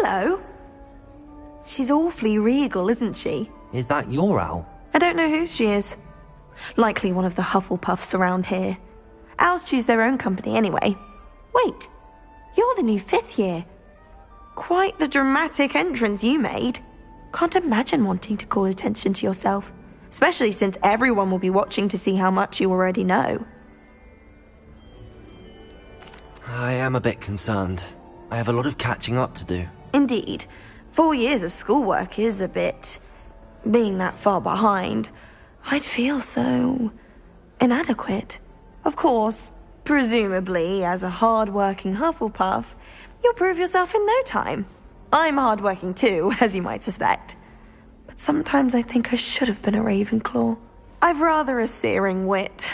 hello. She's awfully regal, isn't she? Is that your owl? I don't know who she is. Likely one of the Hufflepuffs around here. Owls choose their own company anyway. Wait, you're the new 5th year. Quite the dramatic entrance you made. Can't imagine wanting to call attention to yourself, especially since everyone will be watching to see how much you already know. I am a bit concerned. I have a lot of catching up to do. Indeed. 4 years of schoolwork is a bit... Being that far behind, I'd feel so... inadequate. Of course, presumably, as a hard-working Hufflepuff, you'll prove yourself in no time. I'm hard-working too, as you might suspect. But sometimes I think I should have been a Ravenclaw. I've rather a searing wit.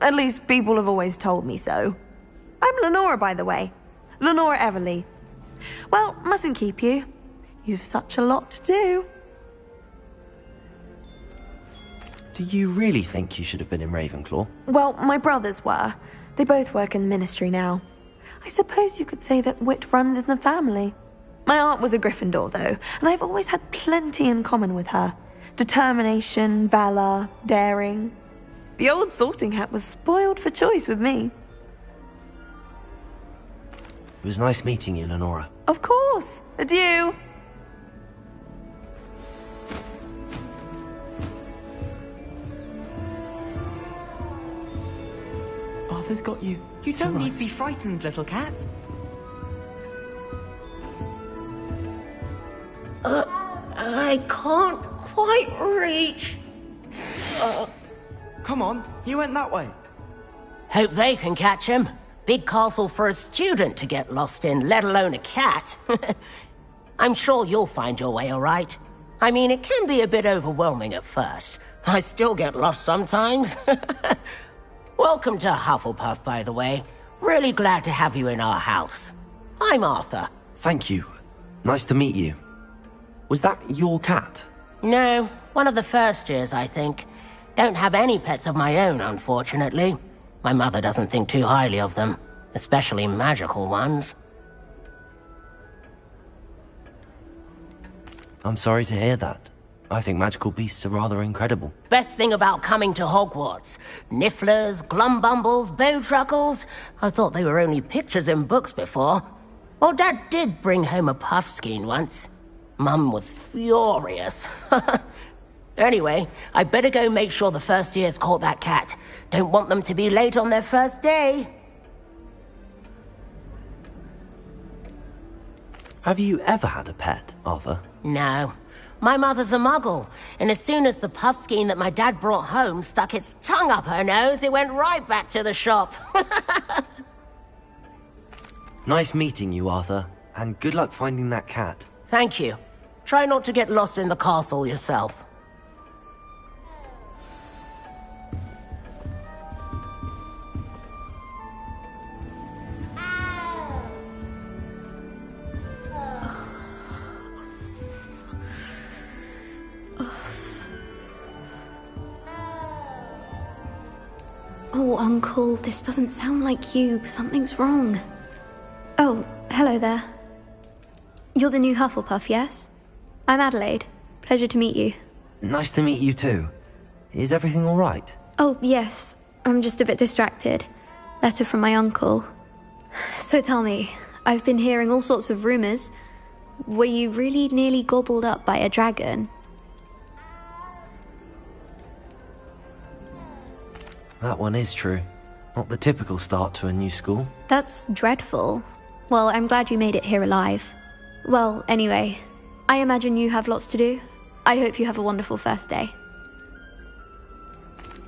At least people have always told me so. I'm Lenora, by the way. Lenora Everly. Well, mustn't keep you. You've such a lot to do. Do you really think you should have been in Ravenclaw? Well, my brothers were. They both work in the ministry now. I suppose you could say that wit runs in the family. My aunt was a Gryffindor, though, and I've always had plenty in common with her. Determination, valor, daring. The old sorting hat was spoiled for choice with me. It was nice meeting you, Lenora. Of course. Adieu. Arthur's got you. You don't need to be frightened, little cat. I can't quite reach. Come on, you went that way. Hope they can catch him. Big castle for a student to get lost in, let alone a cat. I'm sure you'll find your way all right. I mean, it can be a bit overwhelming at first. I still get lost sometimes. Welcome to Hufflepuff, by the way. Really glad to have you in our house. I'm Arthur. Thank you. Nice to meet you. Was that your cat? No, one of the first years, I think. Don't have any pets of my own, unfortunately. My mother doesn't think too highly of them, especially magical ones. I'm sorry to hear that. I think magical beasts are rather incredible. Best thing about coming to Hogwarts. Nifflers, glumbumbles, bowtruckles. I thought they were only pictures in books before. Well, Dad did bring home a puffskein once. Mum was furious. Anyway, I better go make sure the first years caught that cat. Don't want them to be late on their first day. Have you ever had a pet, Arthur? No. My mother's a muggle, and as soon as the puffskein that my dad brought home stuck its tongue up her nose, it went right back to the shop. Nice meeting you, Arthur, and good luck finding that cat. Thank you. Try not to get lost in the castle yourself. Oh, Uncle, this doesn't sound like you. Something's wrong. Oh, hello there. You're the new Hufflepuff, yes? I'm Adelaide. Pleasure to meet you. Nice to meet you too. Is everything all right? Oh, yes. I'm just a bit distracted. Letter from my uncle. So tell me, I've been hearing all sorts of rumors. Were you really nearly gobbled up by a dragon? That one is true. Not the typical start to a new school. That's dreadful. Well, I'm glad you made it here alive. Well, anyway, I imagine you have lots to do. I hope you have a wonderful first day.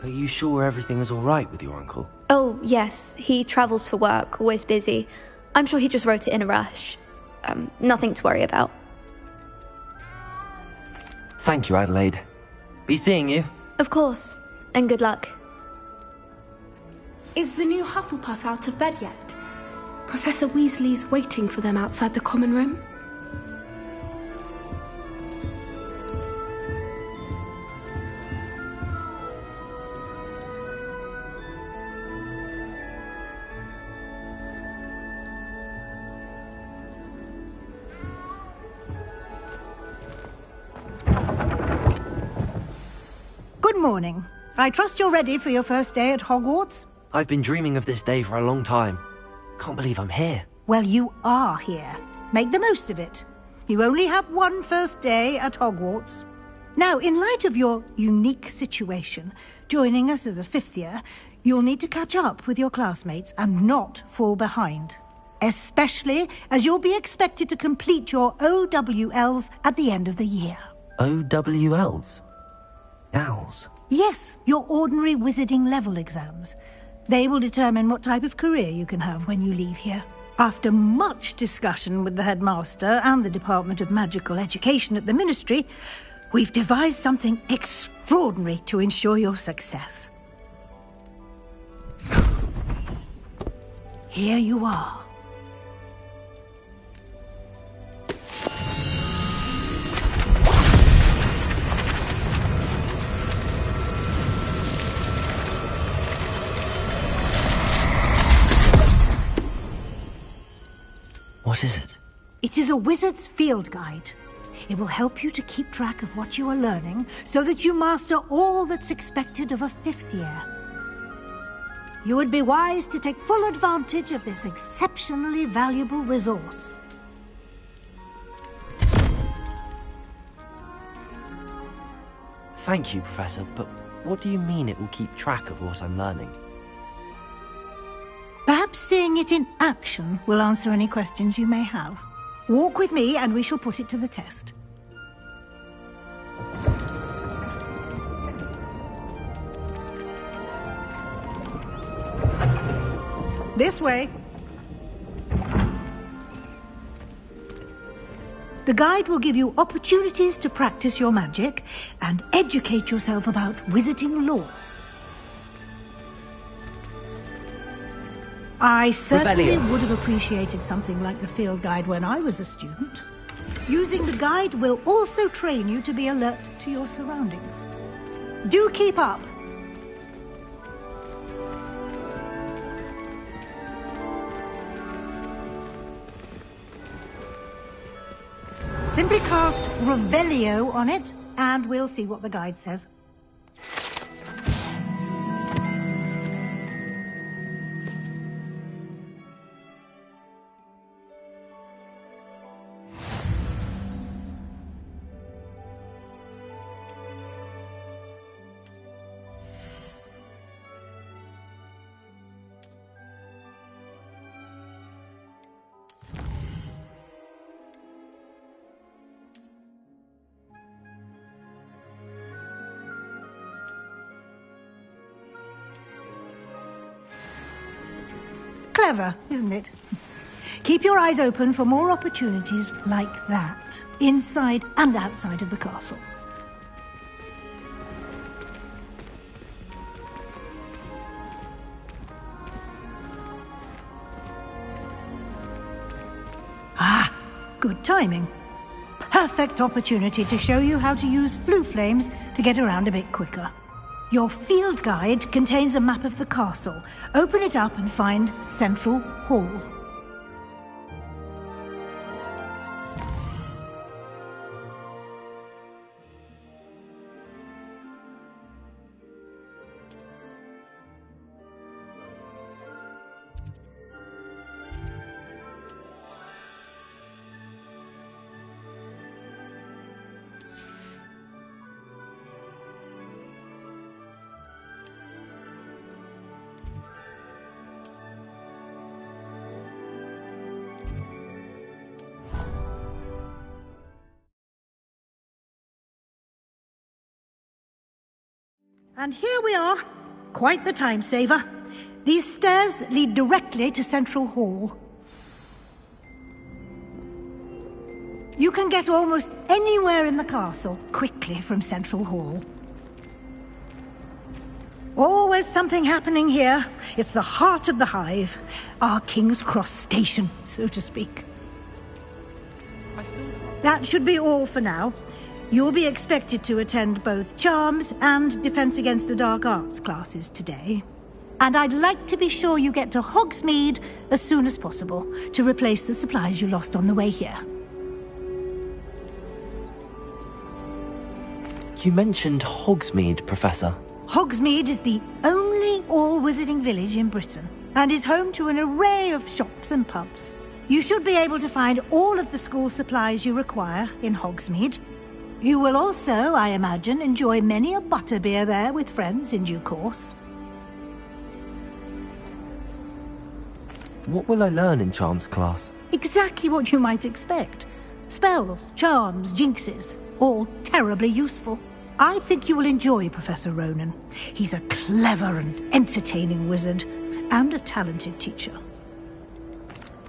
Are you sure everything is all right with your uncle? Oh, yes. He travels for work, always busy. I'm sure he just wrote it in a rush. Nothing to worry about. Thank you, Adelaide. Be seeing you. Of course. And good luck. Is the new Hufflepuff out of bed yet? Professor Weasley's waiting for them outside the common room. morning. I trust you're ready for your first day at Hogwarts? I've been dreaming of this day for a long time. Can't believe I'm here. Well, you are here. Make the most of it. You only have one first day at Hogwarts. Now, in light of your unique situation, joining us as a fifth year, you'll need to catch up with your classmates and not fall behind. Especially as you'll be expected to complete your OWLs at the end of the year. OWLs? Owls? Yes, your ordinary wizarding level exams. They will determine what type of career you can have when you leave here. After much discussion with the headmaster and the Department of Magical Education at the Ministry, we've devised something extraordinary to ensure your success. Here you are. What is it? It is a wizard's field guide. It will help you to keep track of what you are learning so that you master all that's expected of a fifth year. You would be wise to take full advantage of this exceptionally valuable resource. Thank you, Professor, but what do you mean it will keep track of what I'm learning? Perhaps seeing it in action will answer any questions you may have. Walk with me and we shall put it to the test. This way. The guide will give you opportunities to practice your magic and educate yourself about wizarding lore. I certainly would have appreciated something like the field guide when I was a student. Using the guide will also train you to be alert to your surroundings. Do keep up! Simply cast Revelio on it, and we'll see what the guide says. Clever, isn't it? Keep your eyes open for more opportunities like that, inside and outside of the castle. Ah, good timing. Perfect opportunity to show you how to use flue flames to get around a bit quicker. Your field guide contains a map of the castle. Open it up and find Central Hall. And here we are. Quite the time saver. These stairs lead directly to Central Hall. You can get almost anywhere in the castle quickly from Central Hall. Always something happening here. It's the heart of the hive. Our King's Cross station, so to speak. That should be all for now. You'll be expected to attend both Charms and Defense Against the Dark Arts classes today. And I'd like to be sure you get to Hogsmeade as soon as possible to replace the supplies you lost on the way here. You mentioned Hogsmeade, Professor. Hogsmeade is the only all-wizarding village in Britain and is home to an array of shops and pubs. You should be able to find all of the school supplies you require in Hogsmeade. You will also, I imagine, enjoy many a butterbeer there with friends in due course. What will I learn in Charms class? Exactly what you might expect. Spells, charms, jinxes, all terribly useful. I think you will enjoy Professor Ronan. He's a clever and entertaining wizard, and a talented teacher.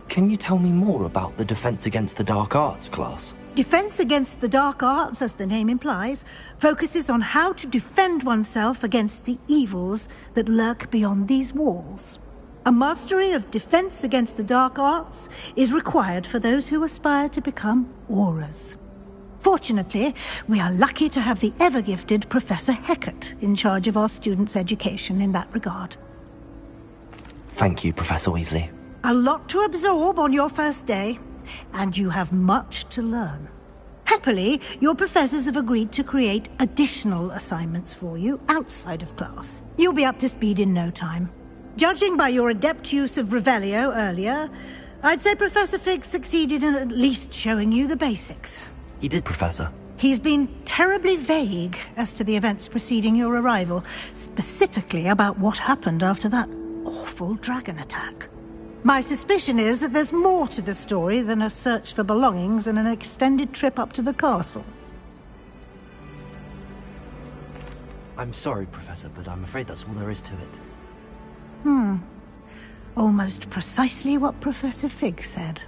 Can you tell me more about the Defense Against the Dark Arts class? Defense Against the Dark Arts, as the name implies, focuses on how to defend oneself against the evils that lurk beyond these walls. A mastery of Defense Against the Dark Arts is required for those who aspire to become auras. Fortunately, we are lucky to have the ever-gifted Professor Hecat in charge of our students' education in that regard. Thank you, Professor Weasley. A lot to absorb on your first day, and you have much to learn. Happily, your professors have agreed to create additional assignments for you outside of class. You'll be up to speed in no time. Judging by your adept use of Revelio earlier, I'd say Professor Fig succeeded in at least showing you the basics. He did, Professor. He's been terribly vague as to the events preceding your arrival, specifically about what happened after that awful dragon attack. My suspicion is that there's more to the story than a search for belongings and an extended trip up to the castle. I'm sorry, Professor, but I'm afraid that's all there is to it. Almost precisely what Professor Fig said.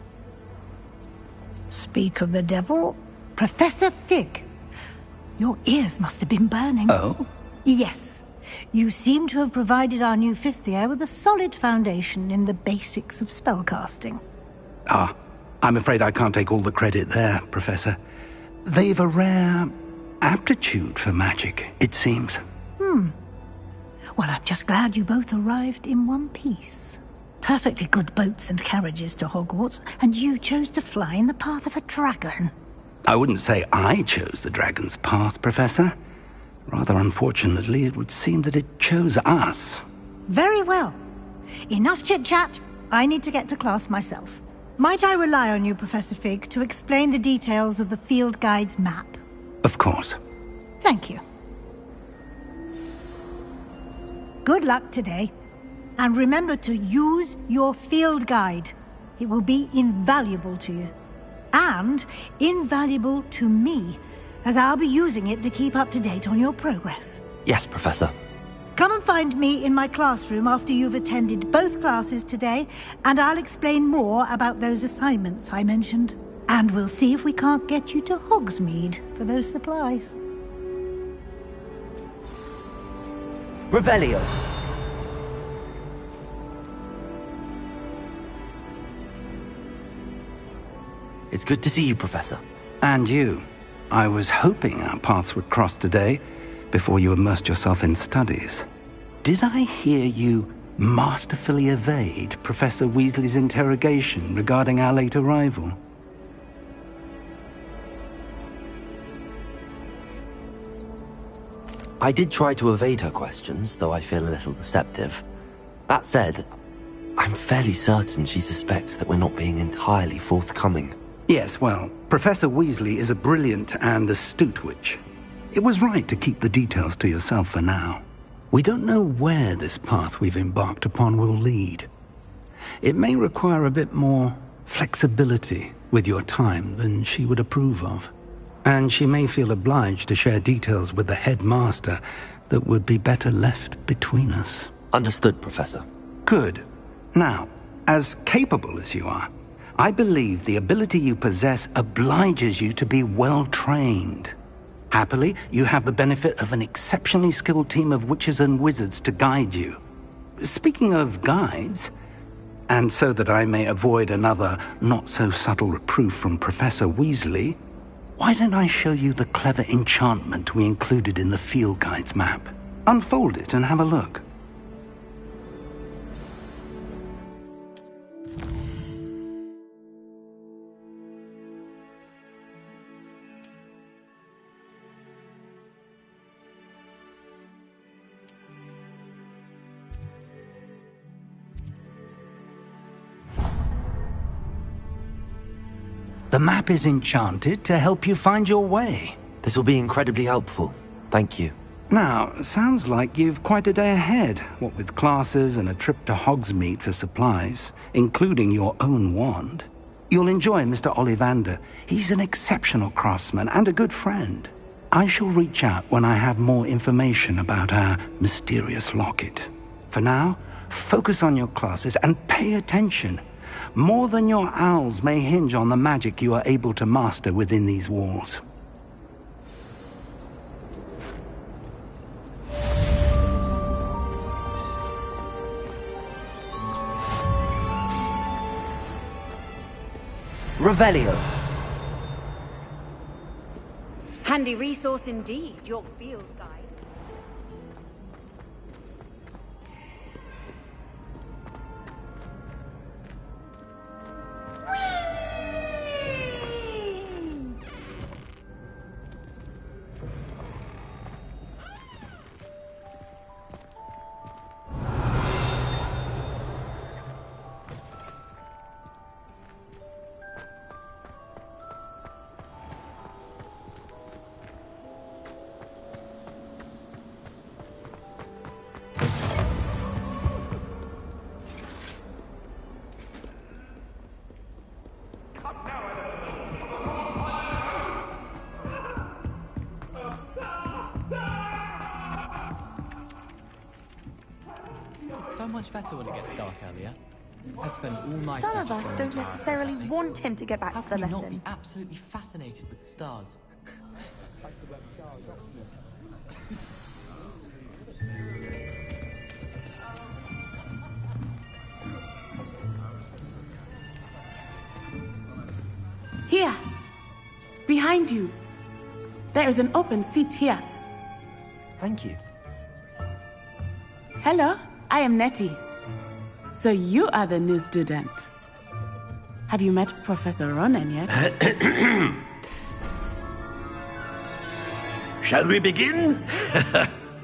Speak of the devil, Professor Fig. Your ears must have been burning. Oh? Yes. You seem to have provided our new fifth year with a solid foundation in the basics of spellcasting. Ah, I'm afraid I can't take all the credit there, Professor. They've a rare aptitude for magic, it seems. Well, I'm just glad you both arrived in one piece. Perfectly good boats and carriages to Hogwarts, and you chose to fly in the path of a dragon. I wouldn't say I chose the dragon's path, Professor. Rather unfortunately, it would seem that it chose us. Very well. Enough chit-chat. I need to get to class myself. Might I rely on you, Professor Fig, to explain the details of the field guide's map? Of course. Thank you. Good luck today. And remember to use your field guide. It will be invaluable to you. And invaluable to me, as I'll be using it to keep up to date on your progress. Yes, Professor. Come and find me in my classroom after you've attended both classes today, and I'll explain more about those assignments I mentioned. And we'll see if we can't get you to Hogsmeade for those supplies. Revelio. It's good to see you, Professor. And you. I was hoping our paths would cross today, before you immersed yourself in studies. Did I hear you masterfully evade Professor Weasley's interrogation regarding our late arrival? I did try to evade her questions, though I feel a little deceptive. That said, I'm fairly certain she suspects that we're not being entirely forthcoming. Yes, well, Professor Weasley is a brilliant and astute witch. It was right to keep the details to yourself for now. We don't know where this path we've embarked upon will lead. It may require a bit more flexibility with your time than she would approve of. And she may feel obliged to share details with the headmaster that would be better left between us. Understood, Professor. Good. Now, as capable as you are, I believe the ability you possess obliges you to be well-trained. Happily, you have the benefit of an exceptionally skilled team of witches and wizards to guide you. Speaking of guides, and so that I may avoid another not-so-subtle reproof from Professor Weasley, why don't I show you the clever enchantment we included in the field guide's map? Unfold it and have a look. The map is enchanted to help you find your way. This will be incredibly helpful. Thank you. Now, sounds like you've quite a day ahead, what with classes and a trip to Hogsmeade for supplies, including your own wand. You'll enjoy Mr. Ollivander. He's an exceptional craftsman and a good friend. I shall reach out when I have more information about our mysterious locket. For now, focus on your classes and pay attention. More than your owls may hinge on the magic you are able to master within these walls. Revelio. Handy resource indeed, your field guide. So much better when it gets dark earlier. I'd spend all night. Some of us don't necessarily want him to get back to the lesson. How can you not be absolutely fascinated with the stars? Here, behind you. There is an open seat here. Thank you. Hello, I am Nettie. So you are the new student. Have you met Professor Ronan yet? Shall we begin?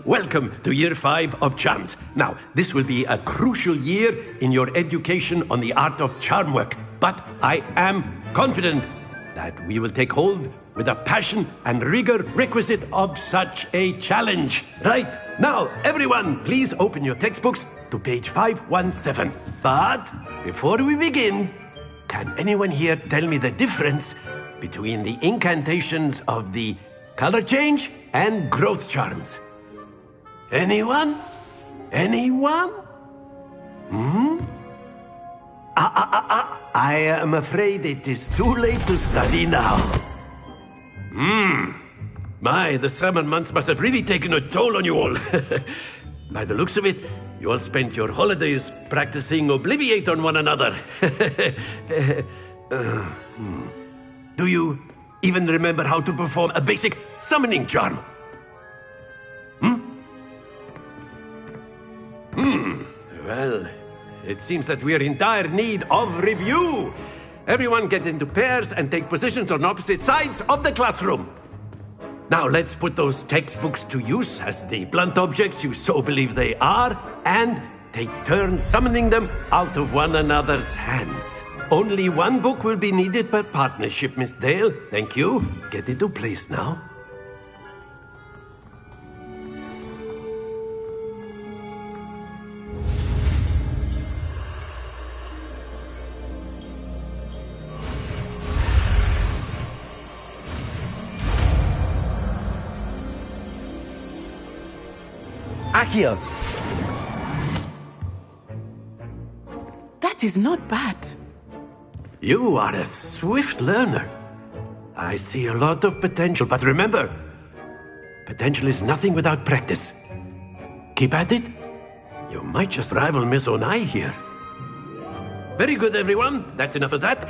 Welcome to Year 5 of Charms. Now, this will be a crucial year in your education on the art of charm work, but I am confident that we will take hold with the passion and rigor requisite of such a challenge. Right, now, everyone, please open your textbooks to page 517. But before we begin, can anyone here tell me the difference between the incantations of the color change and growth charms? Anyone? Anyone? I am afraid it is too late to study now. My, the summer months must have really taken a toll on you all. By the looks of it, you all spent your holidays practicing Obliviate on one another. Do you even remember how to perform a basic summoning charm? Well, it seems that we are in dire need of review. Everyone get into pairs and take positions on opposite sides of the classroom. Now let's put those textbooks to use as the blunt objects you so believe they are, and take turns summoning them out of one another's hands. Only one book will be needed per partnership, Miss Dale. Thank you. Get into place now. Accio! That is not bad. You are a swift learner. I see a lot of potential, but remember, potential is nothing without practice. Keep at it. You might just rival Miss Onai here. Very good, everyone. That's enough of that.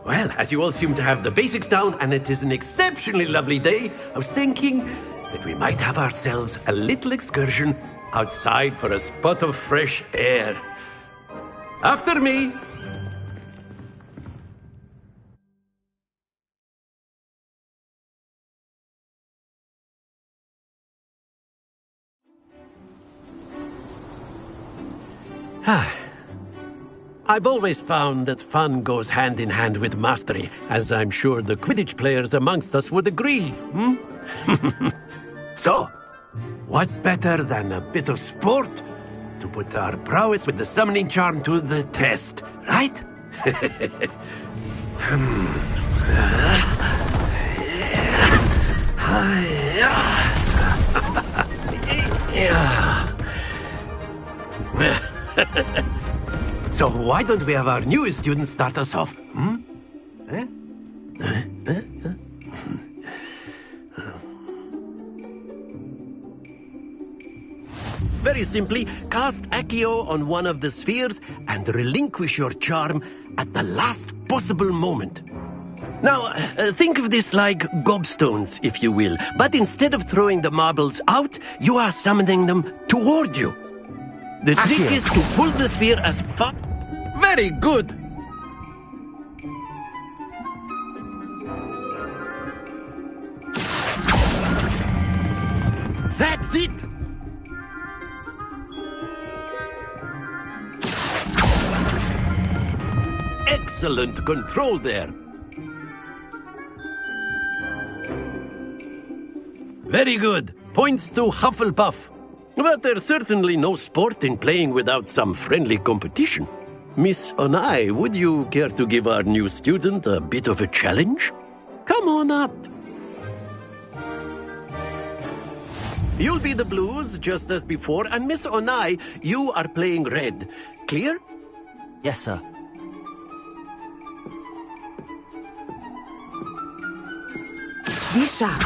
Well, as you all seem to have the basics down, and it is an exceptionally lovely day, I was thinking that we might have ourselves a little excursion outside for a spot of fresh air. After me! I've always found that fun goes hand in hand with mastery, as I'm sure the Quidditch players amongst us would agree, hmm? So, what better than a bit of sport to put our prowess with the summoning charm to the test, right? So why don't we have our newest student start us off? Hmm? Very simply, cast Accio on one of the spheres and relinquish your charm at the last possible moment. Now, think of this like gobstones, if you will, but instead of throwing the marbles out, you are summoning them toward you. The trick is to pull the sphere as far... Very good! That's it! Excellent control there. Very good. Points to Hufflepuff. But there's certainly no sport in playing without some friendly competition. Miss Onai, would you care to give our new student a bit of a challenge? Come on up. You'll be the blues, just as before, and Miss Onai, you are playing red. Clear? Yes, sir. Be sharp.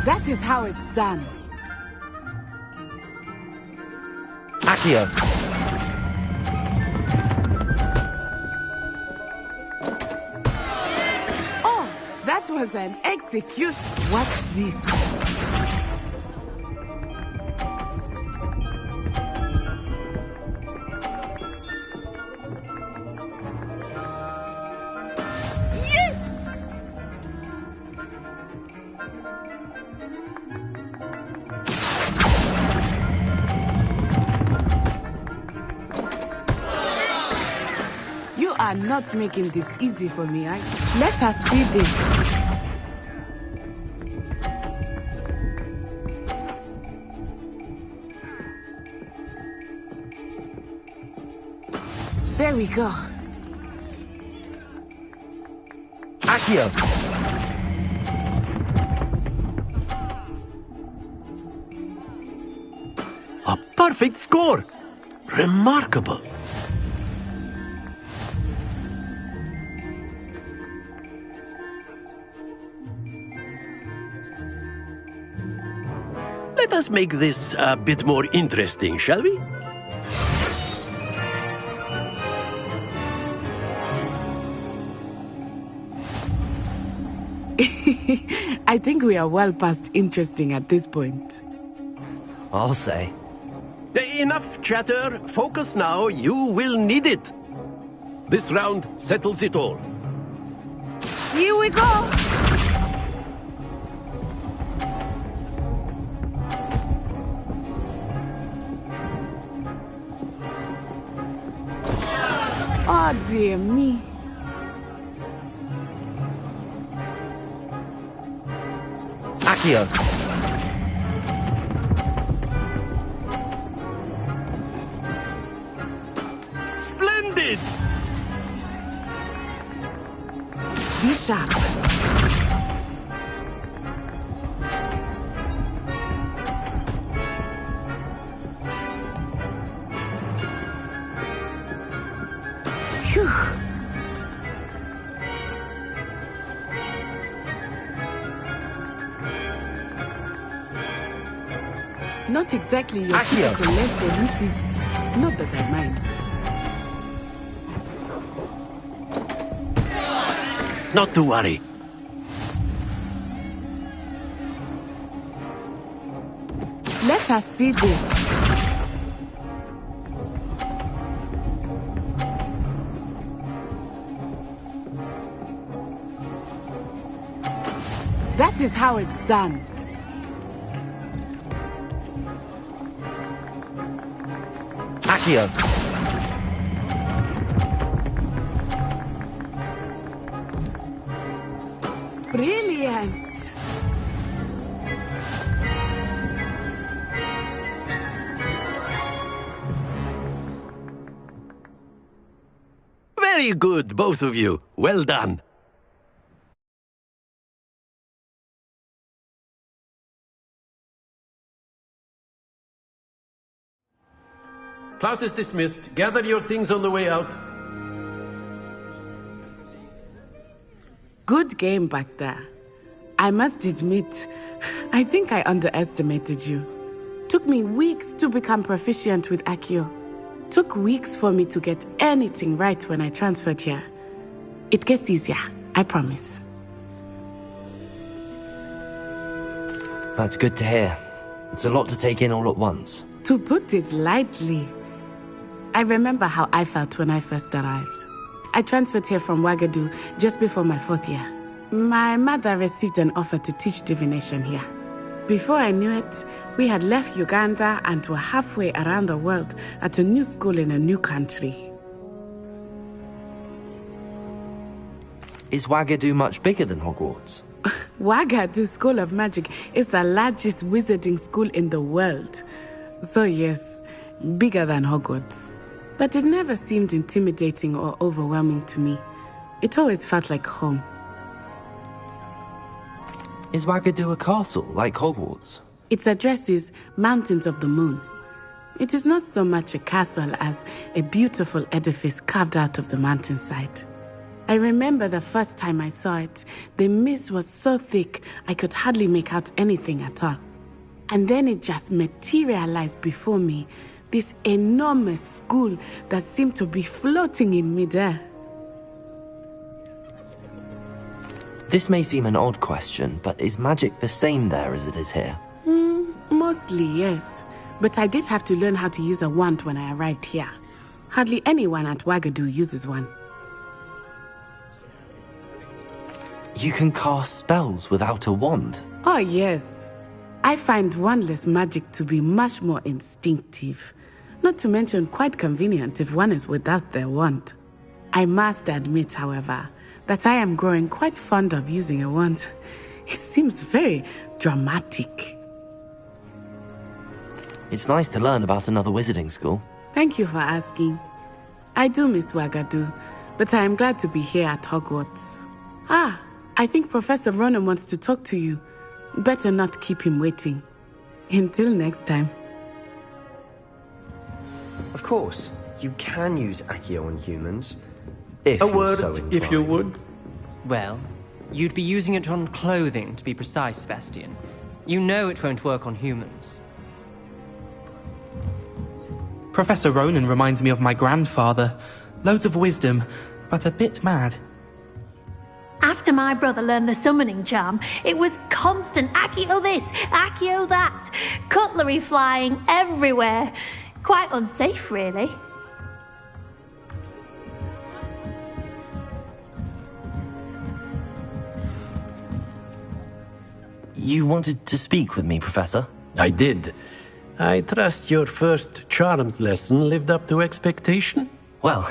That is how it's done. Accio. Oh, that was an execution. Watch this. You are not making this easy for me, right? Let us see this. There we go. Accio. A perfect score! Remarkable! Let us make this a bit more interesting, shall we? I think we are well past interesting at this point. I'll say. Enough chatter. Focus now. You will need it. This round settles it all. Here we go! Oh, dear me. Accio. Splendid! Be sharp. Phew. Not exactly your typical lesson, is it? Not that I mind. Not to worry. Let us see this. That is how it's done. Accio! Brilliant! Very good, both of you. Well done. Class is dismissed. Gather your things on the way out. Good game back there. I must admit, I think I underestimated you. Took me weeks to become proficient with Accio. Took weeks for me to get anything right when I transferred here. It gets easier, I promise. That's good to hear. It's a lot to take in all at once. To put it lightly, I remember how I felt when I first arrived. I transferred here from Wagadu just before my 4th year. My mother received an offer to teach divination here. Before I knew it, we had left Uganda and were halfway around the world at a new school in a new country. Is Wagadu much bigger than Hogwarts? Wagadu School of Magic is the largest wizarding school in the world. So yes, bigger than Hogwarts. But it never seemed intimidating or overwhelming to me. It always felt like home. Is Wagadu a castle, like Hogwarts? Its address is Mountains of the Moon. It is not so much a castle as a beautiful edifice carved out of the mountainside. I remember the first time I saw it, the mist was so thick I could hardly make out anything at all. And then it just materialized before me, this enormous school that seemed to be floating in midair. This may seem an odd question, but is magic the same there as it is here? Mostly, yes. But I did have to learn how to use a wand when I arrived here. Hardly anyone at Wagadu uses one. You can cast spells without a wand? Oh, yes. I find wandless magic to be much more instinctive. Not to mention quite convenient if one is without their wand. I must admit, however, that I am growing quite fond of using a wand. It seems very dramatic. It's nice to learn about another wizarding school. Thank you for asking. I do miss Wagadu, but I am glad to be here at Hogwarts. I think Professor Ronan wants to talk to you. Better not keep him waiting. Until next time. Of course, you can use Accio on humans. If A you're word, so inclined. if you would. Well, you'd be using it on clothing, to be precise, Sebastian. You know it won't work on humans. Professor Ronan reminds me of my grandfather. Loads of wisdom, but a bit mad. After my brother learned the summoning charm, it was constant Accio this, Accio that. Cutlery flying everywhere. Quite unsafe, really. You wanted to speak with me, Professor? I did. I trust your first charms lesson lived up to expectation? Well,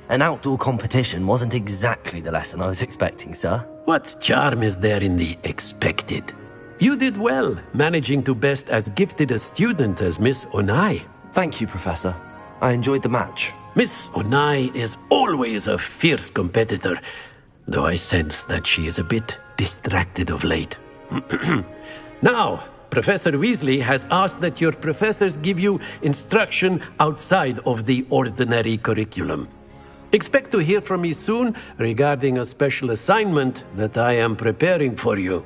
an outdoor competition wasn't exactly the lesson I was expecting, sir. What charm is there in the expected? You did well, managing to best as gifted a student as Miss Onai. Thank you, Professor. I enjoyed the match. Miss Onai is always a fierce competitor, though I sense that she is a bit distracted of late. Now, Professor Weasley has asked that your professors give you instruction outside of the ordinary curriculum. Expect to hear from me soon regarding a special assignment that I am preparing for you.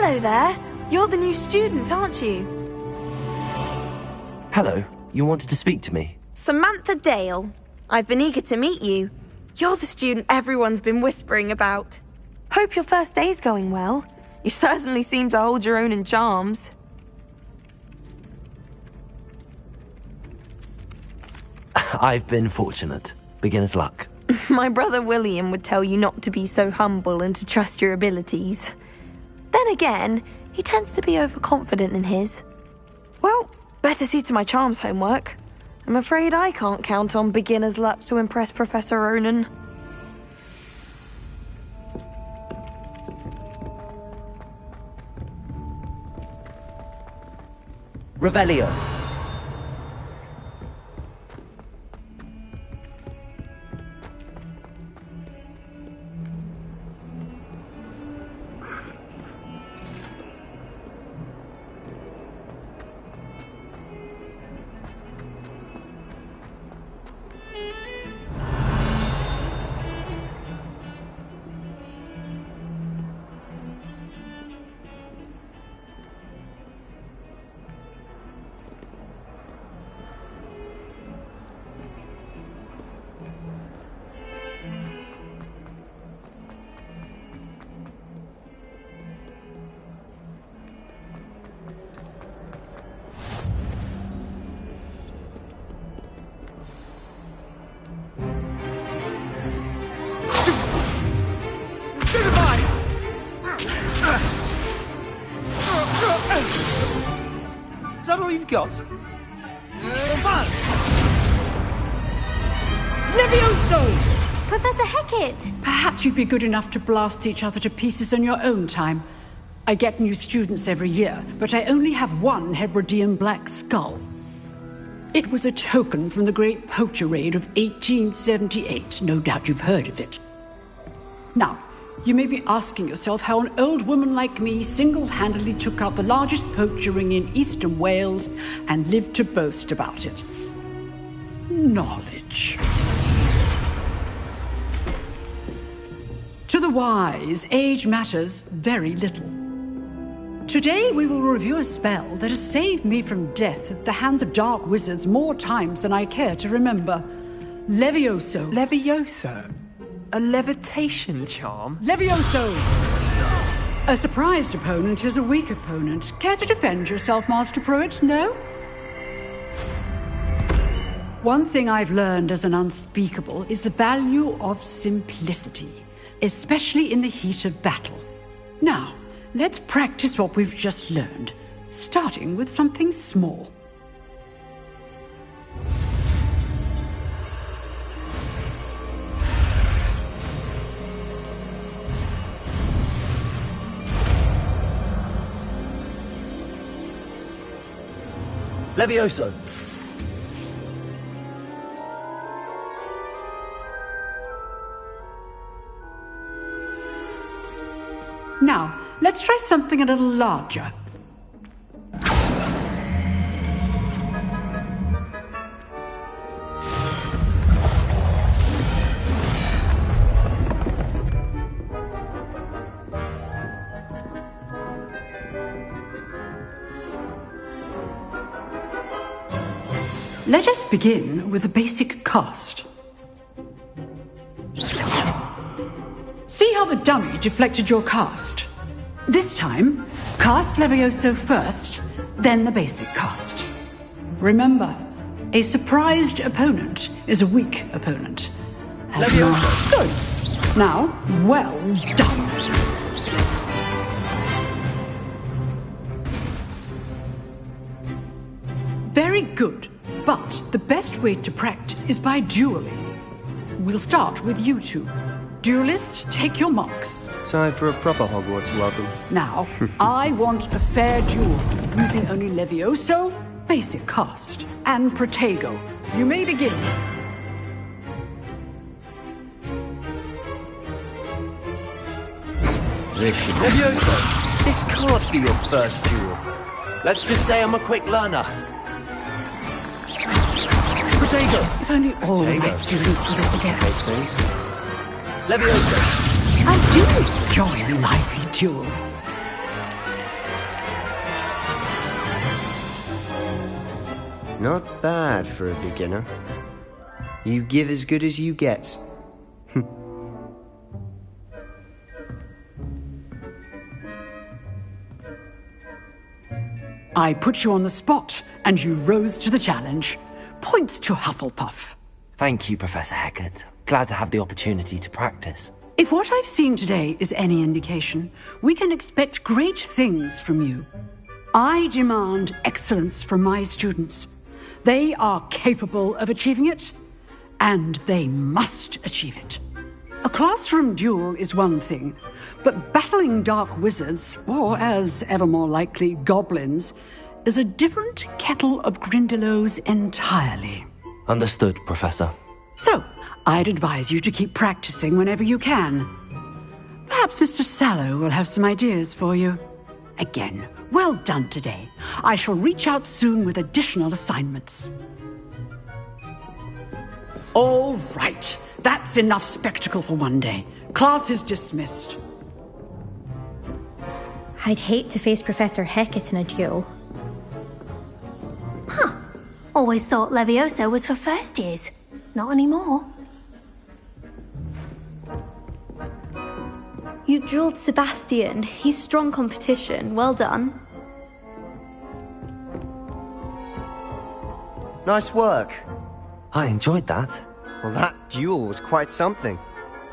Hello there. You're the new student, aren't you? Hello, you wanted to speak to me? Samantha Dale. I've been eager to meet you. You're the student everyone's been whispering about. Hope your first day's going well. You certainly seem to hold your own in charms. I've been fortunate. Beginner's luck. My brother William would tell you not to be so humble and to trust your abilities. Then again, he tends to be overconfident in his. Well, better see to my charms homework. I'm afraid I can't count on beginner's luck to impress Professor Ronan. Revelio. Is that all you've got? Levioso! Professor Hecat! Perhaps you'd be good enough to blast each other to pieces on your own time. I get new students every year, but I only have one Hebridean black skull. It was a token from the Great Poacher Raid of 1878. No doubt you've heard of it. Now, you may be asking yourself how an old woman like me single-handedly took out the largest poacher ring in eastern Wales and lived to boast about it. Knowledge. To the wise, age matters very little. Today we will review a spell that has saved me from death at the hands of dark wizards more times than I care to remember. Levioso. Levioso? A levitation charm? Levioso! A surprised opponent is a weak opponent. Care to defend yourself, Master Pruitt? No? One thing I've learned as an unspeakable is the value of simplicity, especially in the heat of battle. Now, let's practice what we've just learned, starting with something small. Levioso. Now, let's try something a little larger. Let us begin with the basic cast. See how the dummy deflected your cast? This time, cast Levioso first, then the basic cast. Remember, a surprised opponent is a weak opponent. Levioso! Now, well done. Very good. But the best way to practice is by dueling. We'll start with you two. Duelists, take your marks. Time for a proper Hogwarts welcome. Now, I want a fair duel, using only Levioso, basic cast, and Protego. You may begin. Levioso, this can't be your first duel. Let's just say I'm a quick learner. Protego. If only all my students did this again. Levioso. I do enjoy a lively duel. Not bad for a beginner. You give as good as you get. I put you on the spot, and you rose to the challenge. Points to Hufflepuff. Thank you, Professor Hecat. Glad to have the opportunity to practice. If what I've seen today is any indication, we can expect great things from you. I demand excellence from my students. They are capable of achieving it, and they must achieve it. A classroom duel is one thing, but battling dark wizards, or as ever more likely, goblins, is a different kettle of Grindylows entirely. Understood, Professor. So, I'd advise you to keep practicing whenever you can. Perhaps Mr. Sallow will have some ideas for you. Again, well done today. I shall reach out soon with additional assignments. All right. That's enough spectacle for one day. Class is dismissed. I'd hate to face Professor Hecat in a duel. Huh. Always thought Leviosa was for first years. Not anymore. You drilled Sebastian. He's strong competition. Well done. Nice work. I enjoyed that. Well, that duel was quite something.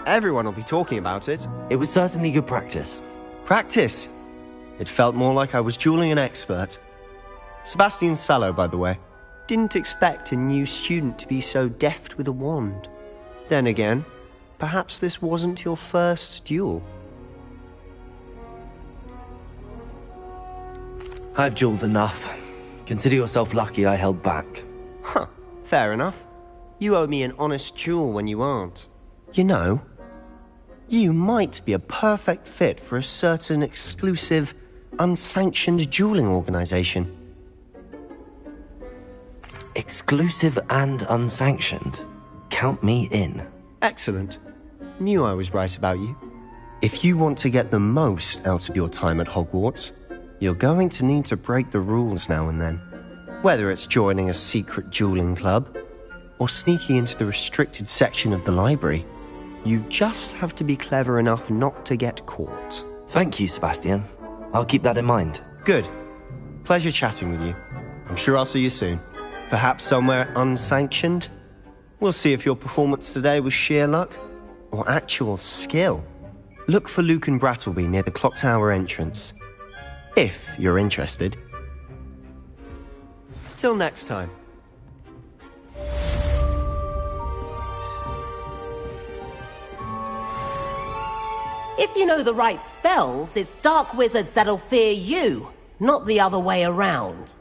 Everyone will be talking about it. It was certainly good practice. Practice? It felt more like I was dueling an expert. Sebastian Sallow, by the way. Didn't expect a new student to be so deft with a wand. Then again, perhaps this wasn't your first duel. I've dueled enough. Consider yourself lucky I held back. Huh, fair enough. You owe me an honest duel when you aren't. You know, you might be a perfect fit for a certain exclusive, unsanctioned dueling organization. Exclusive and unsanctioned? Count me in. Excellent. Knew I was right about you. If you want to get the most out of your time at Hogwarts, you're going to need to break the rules now and then. Whether it's joining a secret dueling club, or sneaking into the restricted section of the library, you just have to be clever enough not to get caught. Thank you, Sebastian. I'll keep that in mind. Good. Pleasure chatting with you. I'm sure I'll see you soon. Perhaps somewhere unsanctioned? We'll see if your performance today was sheer luck or actual skill. Look for Luke and Brattleby near the clock tower entrance. If you're interested. Till next time. If you know the right spells, it's dark wizards that'll fear you, not the other way around.